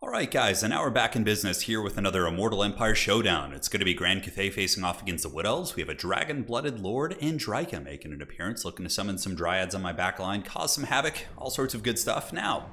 Alright guys, and now we're back in business here with another Immortal Empire showdown. It's going to be Grand Cathay facing off against the Wood Elves. We have a Dragon-Blooded Lord and Drycha making an appearance, looking to summon some Dryads on my backline, cause some havoc, all sorts of good stuff. Now,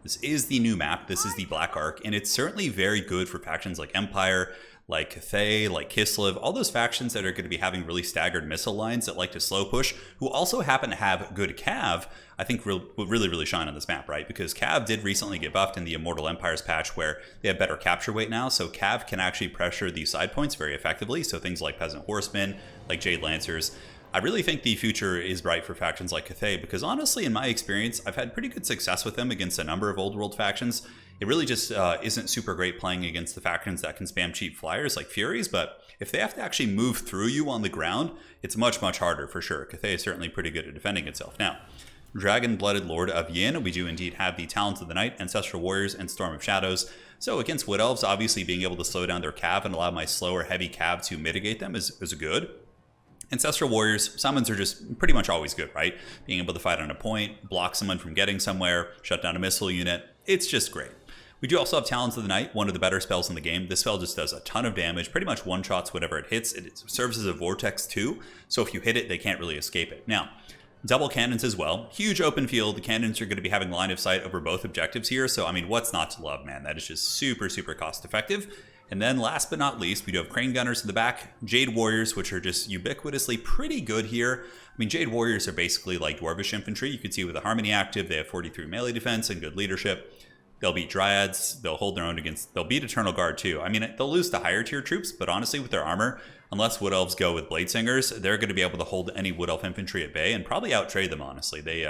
this is the new map, this is the Black Ark, and it's certainly very good for factions like Empire, like Cathay, like Kislev, all those factions that are going to be having really staggered missile lines that like to slow push, who also happen to have good cav, I think will really shine on this map, right? Because cav did recently get buffed in the Immortal Empires patch where they have better capture weight now, so cav can actually pressure these side points very effectively, so things like Peasant Horsemen, like Jade Lancers. I really think the future is bright for factions like Cathay because honestly, in my experience, I've had pretty good success with them against a number of old world factions. It really just isn't super great playing against the factions that can spam cheap flyers like Furies, but if they have to actually move through you on the ground, it's much harder for sure. Cathay is certainly pretty good at defending itself. Now, Dragon-Blooded Lord of Yin, we do indeed have the Talons of the Night, Ancestral Warriors, and Storm of Shadows. So against Wood Elves, obviously being able to slow down their cav and allow my slower heavy cav to mitigate them is good. Ancestral Warriors, summons are just pretty much always good, right? Being able to fight on a point, block someone from getting somewhere, shut down a missile unit, it's just great. We do also have Talons of the Night, one of the better spells in the game. This spell just does a ton of damage, pretty much one-shots whatever it hits. It serves as a vortex too, so if you hit it, they can't really escape it. Now, double cannons as well. Huge open field. The cannons are going to be having line of sight over both objectives here, so I mean, what's not to love, man? That is just super cost effective. And then last but not least, we do have Crane Gunners in the back, Jade Warriors, which are just ubiquitously pretty good here. I mean, Jade Warriors are basically like Dwarvish Infantry. You can see with the Harmony active, they have 43 melee defense and good leadership. They'll beat Dryads, they'll hold their own against, they'll beat Eternal Guard too. I mean, they'll lose to higher tier troops, but honestly with their armor, unless Wood Elves go with Blade Singers, they're going to be able to hold any Wood Elf infantry at bay and probably outtrade them, honestly. They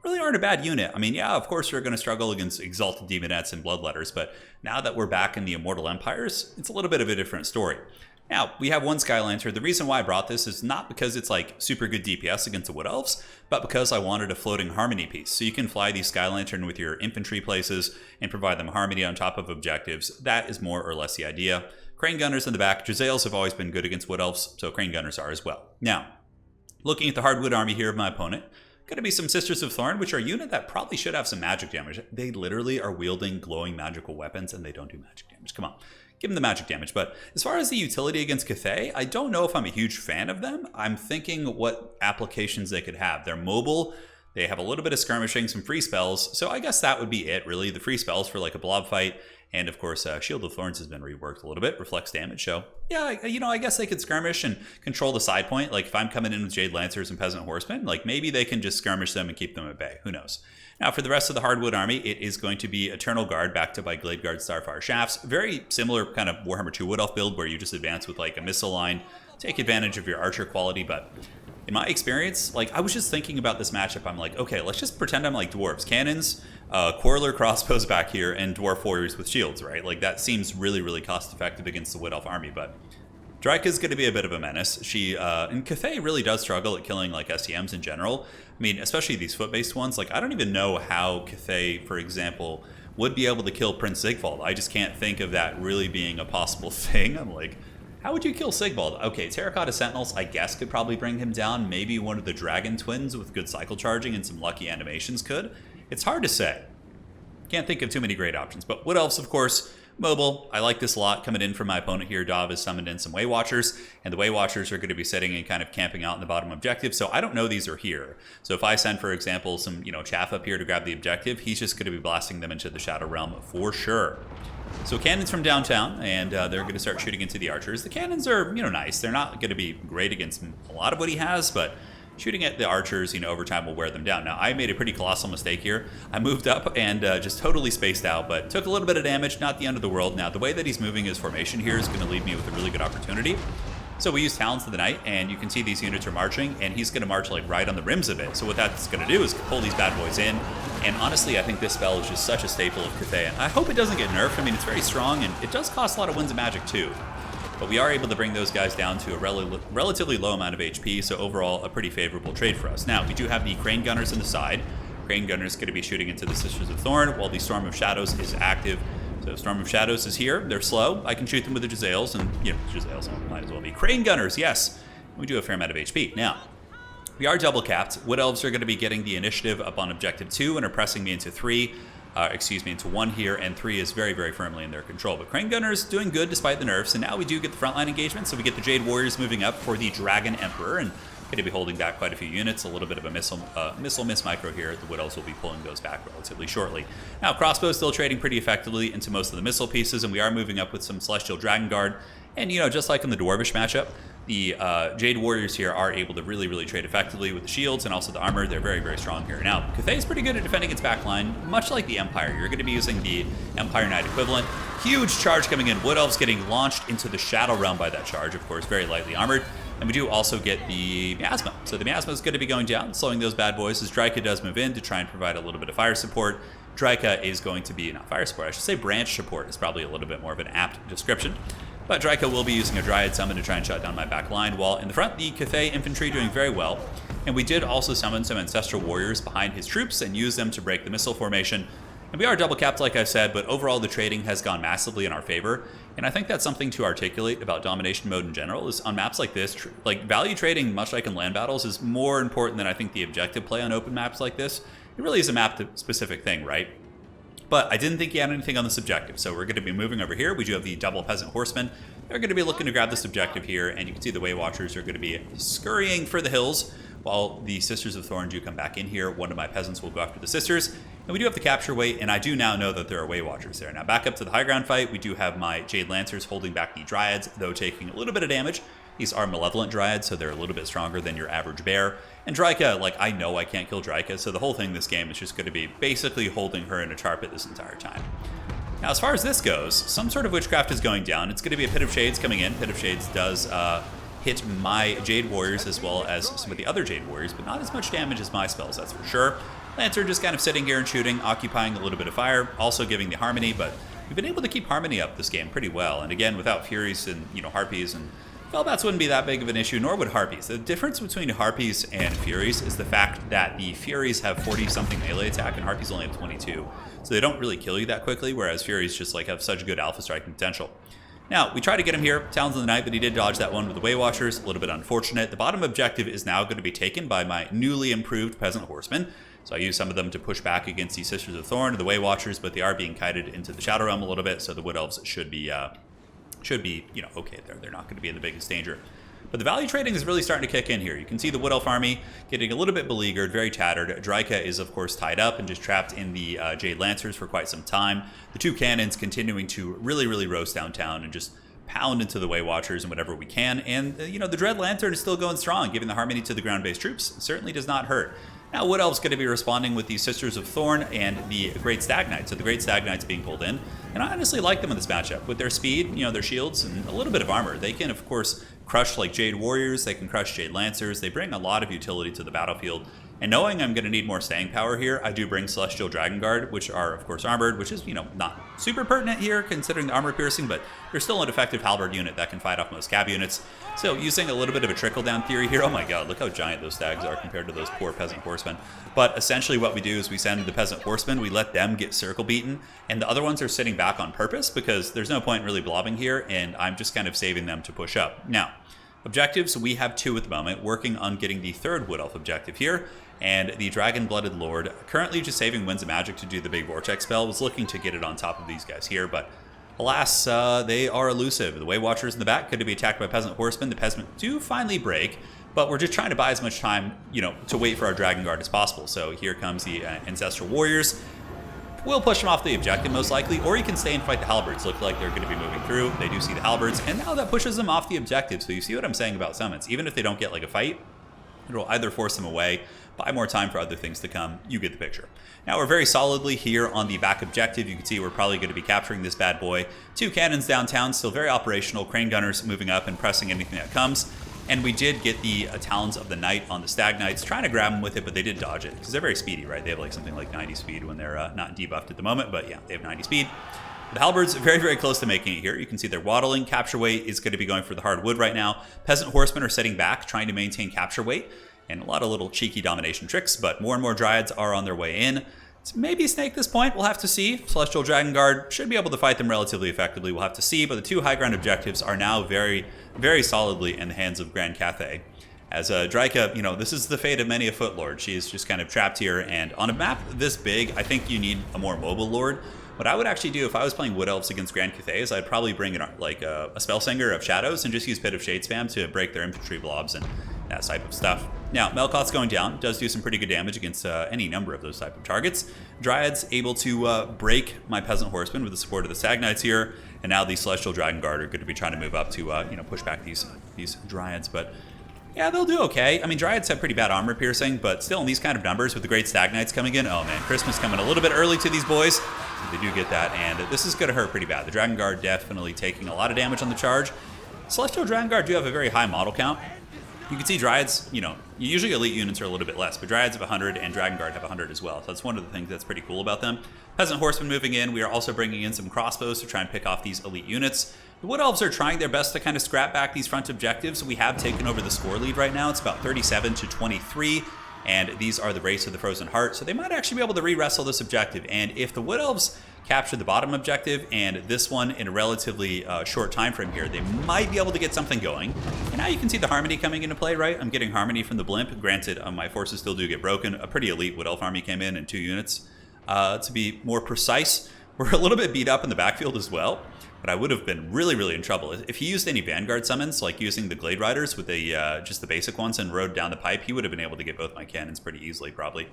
really aren't a bad unit. I mean, yeah, of course we're going to struggle against Exalted Demonettes and Bloodletters, but now that we're back in the Immortal Empires, it's a little bit of a different story. Now, we have one Skylancer. The reason why I brought this is not because it's like super good DPS against the Wood Elves, but because I wanted a floating harmony piece. So you can fly these Skylantern with your infantry places and provide them harmony on top of objectives. That is more or less the idea. Crane Gunners in the back. Jezzails have always been good against Wood Elves, so Crane Gunners are as well. Now, looking at the hardwood army here of my opponent, going to be some Sisters of Thorn, which are a unit that probably should have some magic damage. They literally are wielding glowing magical weapons, and they don't do magic damage. Come on. Give them the magic damage. But as far as the utility against Cathay, I don't know if I'm a huge fan of them. I'm thinking what applications they could have. They're mobile. They have a little bit of skirmishing, some free spells. So I guess that would be it, really. The free spells for like a blob fight. And of course, Shield of Thorns has been reworked a little bit. Reflects damage. So yeah, you know, I guess they could skirmish and control the side point. Like if I'm coming in with Jade Lancers and Peasant Horsemen, like maybe they can just skirmish them and keep them at bay. Who knows? Now, for the rest of the hardwood army, it is going to be Eternal Guard backed up by Glade Guard Starfire Shafts. Very similar kind of Warhammer 2 Wood Elf build where you just advance with like a missile line, take advantage of your archer quality. But in my experience, like I was just thinking about this matchup. I'm like, okay, let's just pretend I'm like dwarves. Cannons, Quarreler crossbows back here, and dwarf warriors with shields, right? Like that seems really cost effective against the Wood Elf army, but Drycha is going to be a bit of a menace. She, and Cathay really does struggle at killing like STMs in general. I mean, especially these foot-based ones. Like, I don't even know how Cathay, for example, would be able to kill Prince Sigvald. I just can't think of that really being a possible thing. I'm like, how would you kill Sigvald? Okay, Terracotta Sentinels, I guess, could probably bring him down. Maybe one of the Dragon Twins with good cycle charging and some lucky animations could. It's hard to say. Can't think of too many great options. But Wood Elves, of course, mobile. I like this a lot. Coming in from my opponent here, Dov has summoned in some Way Watchers, and the Way Watchers are going to be sitting and kind of camping out in the bottom objective, so I don't know these are here. So if I send, for example, some, you know, chaff up here to grab the objective, he's just going to be blasting them into the Shadow Realm for sure. So cannons from downtown, and they're going to start shooting into the archers. The cannons are, you know, nice. They're not going to be great against a lot of what he has, but shooting at the archers, you know, over time will wear them down. Now, I made a pretty colossal mistake here. I moved up and just totally spaced out, but took a little bit of damage, not the end of the world. Now, the way that he's moving his formation here is going to leave me with a really good opportunity. So we use Talons of the Night, and you can see these units are marching, and he's going to march like right on the rims of it. So what that's going to do is pull these bad boys in. And honestly, I think this spell is just such a staple of Cathay. And I hope it doesn't get nerfed. I mean, it's very strong, and it does cost a lot of Winds of Magic too. But we are able to bring those guys down to a relatively low amount of HP, so overall a pretty favorable trade for us. Now, we do have the Crane Gunners on the side. Crane Gunners going to be shooting into the Sisters of Thorn, while the Storm of Shadows is active. So Storm of Shadows is here. They're slow. I can shoot them with the Jezzails, and, you know, Jezzails might as well be. Crane Gunners, yes. We do a fair amount of HP. Now, we are double capped. Wood Elves are going to be getting the initiative up on Objective 2 and are pressing me into 3. into 1 here, and 3 is very, very firmly in their control. But Crane Gunner's doing good despite the nerfs, and now we do get the frontline engagement, so we get the Jade Warriors moving up for the Dragon Emperor, and going to be holding back quite a few units. A little bit of a missile miss micro here. The Wood Elves will be pulling those back relatively shortly. Now, Crossbow still trading pretty effectively into most of the missile pieces, and we are moving up with some Celestial Dragon Guard. And, just like in the Dwarvish matchup, the Jade Warriors here are able to really, really trade effectively with the shields and also the armor. They're very, very strong here. Now, Cathay is pretty good at defending its backline, much like the Empire. You're going to be using the Empire Knight equivalent. Huge charge coming in. Wood Elves getting launched into the Shadow Realm by that charge, of course, very lightly armored. And we do also get the Miasma. So the Miasma is going to be going down, slowing those bad boys as Drycha does move in to try and provide a little bit of fire support. Drycha is going to be, not fire support, I should say branch support is probably a little bit more of an apt description. But Drycha will be using a Dryad summon to try and shut down my back line, while in the front, the Cathay infantry doing very well. And we did also summon some Ancestral Warriors behind his troops and use them to break the missile formation. And we are double capped, like I said, but overall the trading has gone massively in our favor. And I think that's something to articulate about domination mode in general, is on maps like this, like value trading, much like in land battles, is more important than I think the objective play on open maps like this. It really is a map-specific thing, right? But I didn't think he had anything on this objective, so we're going to be moving over here. We do have the double Peasant Horsemen. They're going to be looking to grab this objective here, and you can see the Way Watchers are going to be scurrying for the hills, while the Sisters of Thorn do come back in here. One of my peasants will go after the Sisters, and we do have the capture weight, and I do now know that there are Way Watchers there. Now back up to the high ground fight, we do have my Jade Lancers holding back the Dryads, though taking a little bit of damage. These are Malevolent Dryads, so they're a little bit stronger than your average bear. And Drycha, like, I know I can't kill Drycha, so the whole thing this game is just going to be basically holding her in a tar pit this entire time. Now, as far as this goes, some sort of witchcraft is going down. It's going to be a Pit of Shades coming in. Pit of Shades does hit my Jade Warriors as well as some of the other Jade Warriors, but not as much damage as my spells, that's for sure. Lancer just kind of sitting here and shooting, occupying a little bit of fire, also giving the Harmony, but we've been able to keep Harmony up this game pretty well. And again, without Furies and, Harpies and Felbats wouldn't be that big of an issue, nor would Harpies. The difference between Harpies and Furies is the fact that the Furies have 40-something melee attack and Harpies only have 22. So they don't really kill you that quickly, whereas Furies just have such good alpha striking potential. Now, we tried to get him here, Talons of the Night, but he did dodge that one with the Way Watchers, a little bit unfortunate. The bottom objective is now going to be taken by my newly improved Peasant Horsemen. So I use some of them to push back against the Sisters of Thorn, the Way Watchers, but they are being kited into the Shadow Realm a little bit, so the Wood Elves should be okay there. They're not going to be in the biggest danger. But the value trading is really starting to kick in here. You can see the Wood Elf army getting a little bit beleaguered, very tattered. Drycha is, of course, tied up and just trapped in the Jade Lancers for quite some time. The two cannons continuing to really, really roast downtown and just pound into the Way Watchers and whatever we can. And, the Dread Lantern is still going strong, giving the Harmony to the ground-based troops. It certainly does not hurt. Now, Wood Elf's going to be responding with the Sisters of Thorn and the Great Stag Knight. So the Great Stag Knight's being pulled in. And I honestly like them in this matchup. With their speed, their shields, and a little bit of armor, they can, of course, crush like Jade Warriors. They can crush Jade Lancers. They bring a lot of utility to the battlefield. And knowing I'm going to need more staying power here, I do bring Celestial Dragon Guard, which are, of course, armored, which is, not super pertinent here considering the armor piercing, but they're still an effective halberd unit that can fight off most cab units. So using a little bit of a trickle-down theory here, oh my god, look how giant those stags are compared to those poor Peasant Horsemen. But essentially what we do is we send the Peasant Horsemen, we let them get circle beaten, and the other ones are sitting back on purpose because there's no point really blobbing here, and I'm just kind of saving them to push up. Now, objectives, we have 2 at the moment, working on getting the 3rd Wood Elf objective here. And the Dragon-Blooded Lord, currently just saving Winds of Magic to do the big Vortex spell, was looking to get it on top of these guys here, but alas, they are elusive. The Way Watchers in the back could be attacked by Peasant Horsemen. The Peasant do finally break, but we're just trying to buy as much time, to wait for our Dragon Guard as possible. So here comes the Ancestral Warriors. We'll push them off the objective most likely, or you can stay and fight the Halberds. Look like they're going to be moving through. They do see the Halberds, and now that pushes them off the objective. So you see what I'm saying about summons. Even if they don't get like a fight, it'll either force them away, buy more time for other things to come. You get the picture. Now we're very solidly here on the back objective. You can see we're probably going to be capturing this bad boy. 2 cannons downtown, still very operational. Crane Gunners moving up and pressing anything that comes. And we did get the Talons of the Night on the Stag Knights, trying to grab them with it, but they did dodge it because they're very speedy, right? They have something like 90 speed when they're not debuffed at the moment, but yeah, they have 90 speed. The Halberds very, very close to making it here. You can see they're waddling. Capture weight is going to be going for the hard wood right now. Peasant Horsemen are sitting back, trying to maintain capture weight. And a lot of little cheeky domination tricks, but more and more Dryads are on their way in. It's maybe snake this point, we'll have to see. Celestial Dragon Guard should be able to fight them relatively effectively, we'll have to see, but the 2 high ground objectives are now very, very solidly in the hands of Grand Cathay. As Drycha, this is the fate of many a Foot Lord. She is just kind of trapped here, and on a map this big, I think you need a more mobile Lord. What I would actually do if I was playing Wood Elves against Grand Cathay is I'd probably bring in like a Spellsinger of Shadows and just use Pit of Shade spam to break their infantry blobs and that type of stuff. Now, Melkoth's going down, does do some pretty good damage against any number of those type of targets. Dryad's able to break my Peasant Horsemen with the support of the Stag Knights here, and now the Celestial Dragon Guard are going to be trying to move up to push back these Dryads, but yeah, they'll do okay. I mean, Dryads have pretty bad armor piercing, but still in these kind of numbers with the great Stag Knights coming in, oh man, Christmas coming a little bit early to these boys. They do get that, and this is going to hurt pretty bad. The Dragon Guard definitely taking a lot of damage on the charge. Celestial Dragon Guard do have a very high model count. You can see Dryads, usually elite units are a little bit less, but Dryads have 100 and Dragon Guard have 100 as well. So that's one of the things that's pretty cool about them. Peasant Horsemen moving in. We are also bringing in some crossbows to try and pick off these elite units. The Wood Elves are trying their best to kind of scrap back these front objectives. We have taken over the score lead right now. It's about 37 to 23. And these are the Race of the Frozen Heart, so they might actually be able to re-wrestle this objective. And if the Wood Elves capture the bottom objective and this one in a relatively short time frame here, they might be able to get something going. And now you can see the Harmony coming into play, right? I'm getting Harmony from the Blimp. Granted, my forces still do get broken. A pretty elite Wood Elf army came in 2 units. To be more precise, we're a little bit beat up in the backfield as well. But I would have been really, really in trouble. If he used any Vanguard summons, like using the Glade Riders with just the basic ones and rode down the pipe, he would have been able to get both my cannons pretty easily, probably.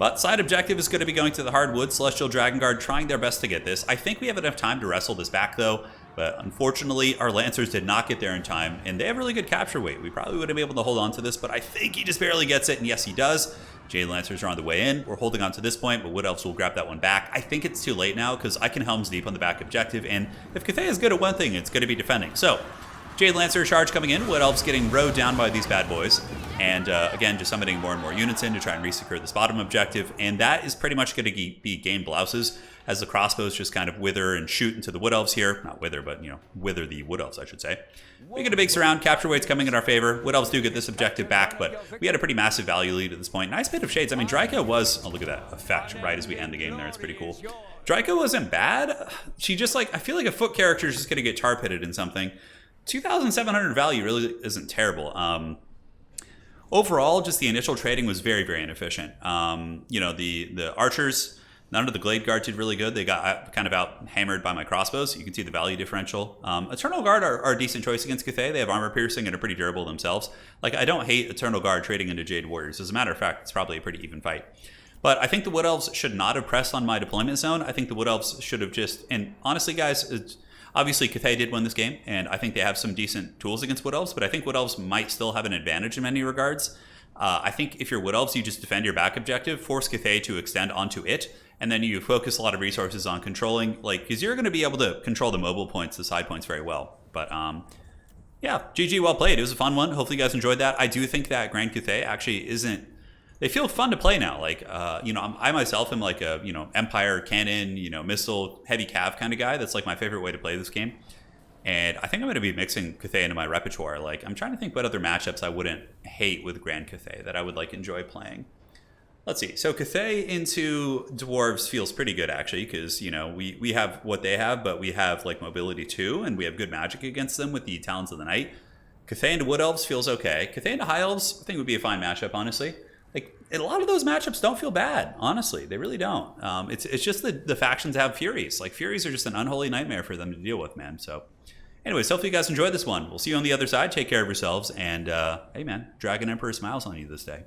But side objective is going to be going to the Hardwood. Celestial Dragon Guard trying their best to get this. I think we have enough time to wrestle this back, though. But unfortunately, our Lancers did not get there in time, and they have really good capture weight. We probably would have been able to hold on to this, but I think he just barely gets it, and yes, he does. Jade Lancers are on the way in. We're holding on to this point, but Wood Elves will grab that one back. I think it's too late now because I can Helm's Deep on the back objective, and if Cathay is good at one thing, it's going to be defending. So, Jade Lancer charge coming in. Wood Elves getting rode down by these bad boys. And again, just summoning more and more units in to try and resecure this bottom objective. And that is pretty much going to be game blouses as the crossbows just kind of wither and shoot into the Wood Elves here. Not wither, but, wither the Wood Elves, I should say. We get a big surround. Capture weight's coming in our favor. Wood Elves do get this objective back, but we had a pretty massive value lead at this point. Nice Pit of Shades. I mean, Drycha was... Oh, look at that effect right as we end the game there. It's pretty cool. Drycha wasn't bad. She just, I feel like a foot character is just going to get tar pitted in something. 2,700 value really isn't terrible. Overall, just the initial trading was very, very inefficient. The archers, none of the Glade Guards did really good. They got kind of out hammered by my crossbows. You can see the value differential. Eternal Guard are a decent choice against Cathay. They have armor piercing and are pretty durable themselves. I don't hate Eternal Guard trading into Jade Warriors. As a matter of fact, it's probably a pretty even fight. But I think the Wood Elves should not have pressed on my deployment zone. I think the Wood Elves should have just... And honestly, guys... Obviously, Cathay did win this game, and I think they have some decent tools against Wood Elves, but I think Wood Elves might still have an advantage in many regards. I think if you're Wood Elves, you just defend your back objective, force Cathay to extend onto it, and then you focus a lot of resources on controlling, because you're going to be able to control the mobile points, the side points very well. But, yeah, GG, well played. It was a fun one. Hopefully you guys enjoyed that. I do think that Grand Cathay actually isn't... They feel fun to play now. I myself am a, Empire, Cannon, Missile, Heavy Cav kind of guy. That's my favorite way to play this game. And I think I'm going to be mixing Cathay into my repertoire. I'm trying to think what other matchups I wouldn't hate with Grand Cathay that I would enjoy playing. Let's see. So Cathay into Dwarves feels pretty good actually, because, we have what they have, but we have mobility too, and we have good magic against them with the Talons of the Night. Cathay into Wood Elves feels okay. Cathay into High Elves I think would be a fine matchup, honestly. A lot of those matchups don't feel bad, honestly. They really don't. It's just the factions have Furies. Furies are just an unholy nightmare for them to deal with, man. So, anyways, hopefully you guys enjoyed this one. We'll see you on the other side. Take care of yourselves. And, hey, man, Dragon Emperor smiles on you this day.